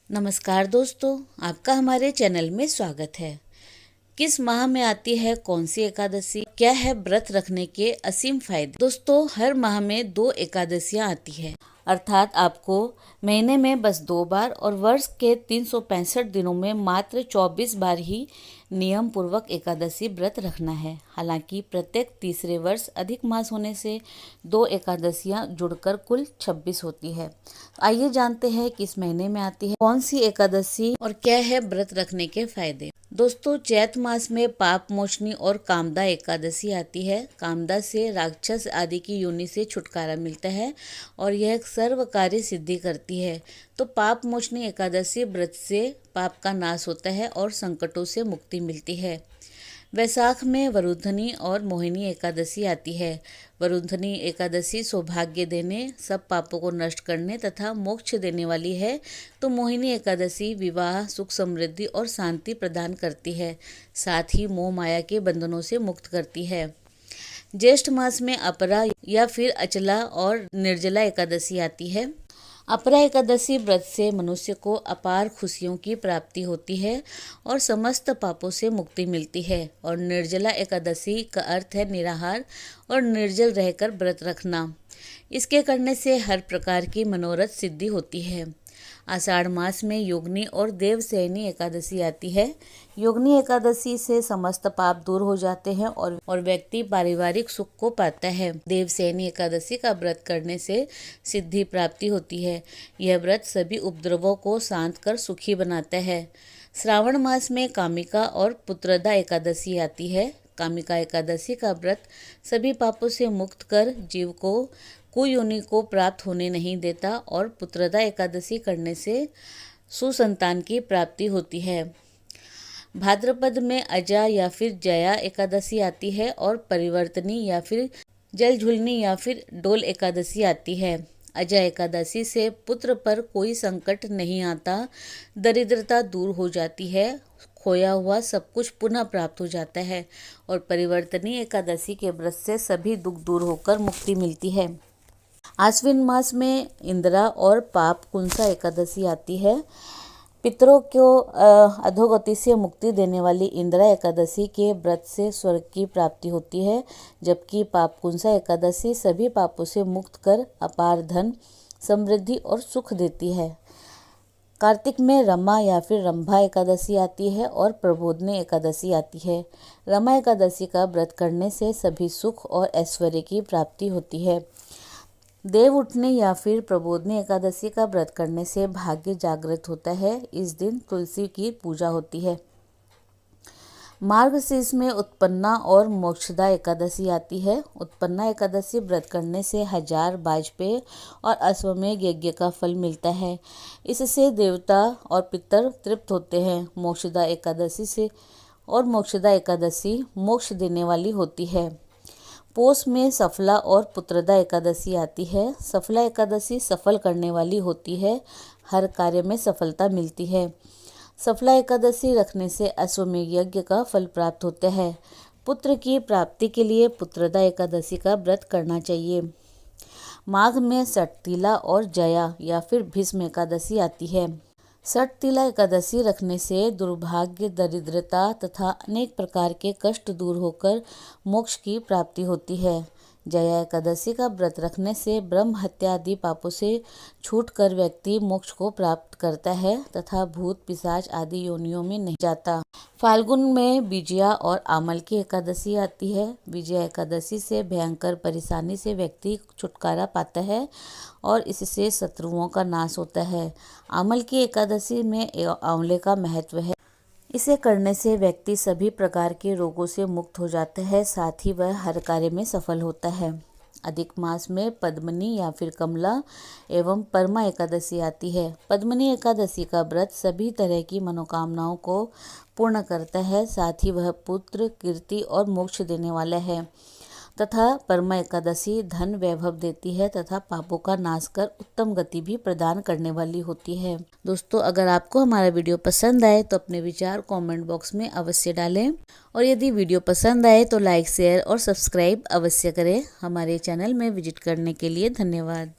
नमस्कार दोस्तों, आपका हमारे चैनल में स्वागत है। किस माह में आती है कौन सी एकादशी, क्या है व्रत रखने के असीम फायदे। दोस्तों, हर माह में 2 एकादशियां आती है, अर्थात आपको महीने में बस 2 बार और वर्ष के 365 दिनों में मात्र 24 बार ही नियम पूर्वक एकादशी व्रत रखना है। हालांकि प्रत्येक तीसरे वर्ष अधिक मास होने से 2 एकादशियां जुड़कर कुल 26 होती है। आइए जानते हैं किस महीने में आती है कौन सी एकादशी और क्या है व्रत रखने के फायदे। दोस्तों, चैत मास में पाप मोचनी और कामदा एकादशी आती है। कामदा से राक्षस आदि की योनि से छुटकारा मिलता है और यह सर्व कार्य सिद्धि करती है। तो पाप मोचनी एकादशी व्रत से पाप का नाश होता है और संकटों से मुक्ति मिलती है। वैशाख में वरुधनी और मोहिनी एकादशी आती है। वरुधनी एकादशी सौभाग्य देने, सब पापों को नष्ट करने तथा मोक्ष देने वाली है, तो मोहिनी एकादशी विवाह, सुख, समृद्धि और शांति प्रदान करती है, साथ ही मोह माया के बंधनों से मुक्त करती है। ज्येष्ठ मास में अपरा या फिर अचला और निर्जला एकादशी आती है। अपरा एकादशी व्रत से मनुष्य को अपार खुशियों की प्राप्ति होती है और समस्त पापों से मुक्ति मिलती है। और निर्जला एकादशी का अर्थ है निराहार और निर्जल रहकर व्रत रखना। इसके करने से हर प्रकार की मनोरथ सिद्धि होती है। आषाढ़ मास में योगिनी और देवशयनी एकादशी आती है। योगिनी एकादशी से समस्त पाप दूर हो जाते हैं और व्यक्ति पारिवारिक सुख को पाता है। देवशयनी एकादशी का व्रत करने से सिद्धि प्राप्ति होती है। यह व्रत सभी उपद्रवों को शांत कर सुखी बनाता है। श्रावण मास में कामिका और पुत्रदा एकादशी आती है। कामिका एकादशी का व्रत सभी पापों से मुक्त कर जीव को कुयोनि को प्राप्त होने नहीं देता और पुत्रदा एकादशी करने से सुसंतान की प्राप्ति होती है। भाद्रपद में अजा या फिर जया एकादशी आती है और परिवर्तनी या फिर जलझुलनी या फिर डोल एकादशी आती है। अजा एकादशी से पुत्र पर कोई संकट नहीं आता, दरिद्रता दूर हो जाती है, खोया हुआ सब कुछ पुनः प्राप्त हो जाता है। और परिवर्तनी एकादशी के व्रत से सभी दुख दूर होकर मुक्ति मिलती है। आश्विन मास में इंदिरा और पाप कुंसा एकादशी आती है। पितरों को अधोगति से मुक्ति देने वाली इंदिरा एकादशी के व्रत से स्वर्ग की प्राप्ति होती है, जबकि पाप कुंसा एकादशी सभी पापों से मुक्त कर अपार धन, समृद्धि और सुख देती है। कार्तिक में रमा या फिर रंभा एकादशी आती है और प्रबोधनी एकादशी आती है। रमा एकादशी का व्रत करने से सभी सुख और ऐश्वर्य की प्राप्ति होती है। देव उठने या फिर प्रबोधनी एकादशी का व्रत करने से भाग्य जागृत होता है। इस दिन तुलसी की पूजा होती है। मार्गशीर्ष में उत्पन्ना और मोक्षदा एकादशी आती है। उत्पन्ना एकादशी व्रत करने से 1000 वाजपेय और अश्वमेध यज्ञ का फल मिलता है। इससे देवता और पितर तृप्त होते हैं। मोक्षदा एकादशी मोक्ष देने वाली होती है। पोष में सफला और पुत्रदा एकादशी आती है। सफला एकादशी सफल करने वाली होती है, हर कार्य में सफलता मिलती है। सफला एकादशी रखने से अश्वमेध यज्ञ का फल प्राप्त होता है। पुत्र की प्राप्ति के लिए पुत्रदा एकादशी का व्रत करना चाहिए। माघ में षटतिला और जया या फिर भीष्म एकादशी आती है। षटतिला एकादशी रखने से दुर्भाग्य, दरिद्रता तथा अनेक प्रकार के कष्ट दूर होकर मोक्ष की प्राप्ति होती है। जया एकादशी का व्रत रखने से ब्रह्म हत्या आदि पापों से छूटकर व्यक्ति मोक्ष को प्राप्त करता है तथा भूत पिशाच आदि योनियों में नहीं जाता। फाल्गुन में विजया और आमल की एकादशी आती है। विजया एकादशी से भयंकर परेशानी से व्यक्ति छुटकारा पाता है और इससे शत्रुओं का नाश होता है। आमल की एकादशी में आंवले का महत्व है। इसे करने से व्यक्ति सभी प्रकार के रोगों से मुक्त हो जाता है, साथ ही वह हर कार्य में सफल होता है। अधिक मास में पद्मनी या फिर कमला एवं परमा एकादशी आती है। पद्मनी एकादशी का व्रत सभी तरह की मनोकामनाओं को पूर्ण करता है, साथ ही वह पुत्र, कीर्ति और मोक्ष देने वाला है। तथा परमा एकादशी धन वैभव देती है तथा पापों का नाश कर उत्तम गति भी प्रदान करने वाली होती है। दोस्तों, अगर आपको हमारा वीडियो पसंद आए तो अपने विचार कमेंट बॉक्स में अवश्य डालें और यदि वीडियो पसंद आए तो लाइक, शेयर और सब्सक्राइब अवश्य करें। हमारे चैनल में विजिट करने के लिए धन्यवाद।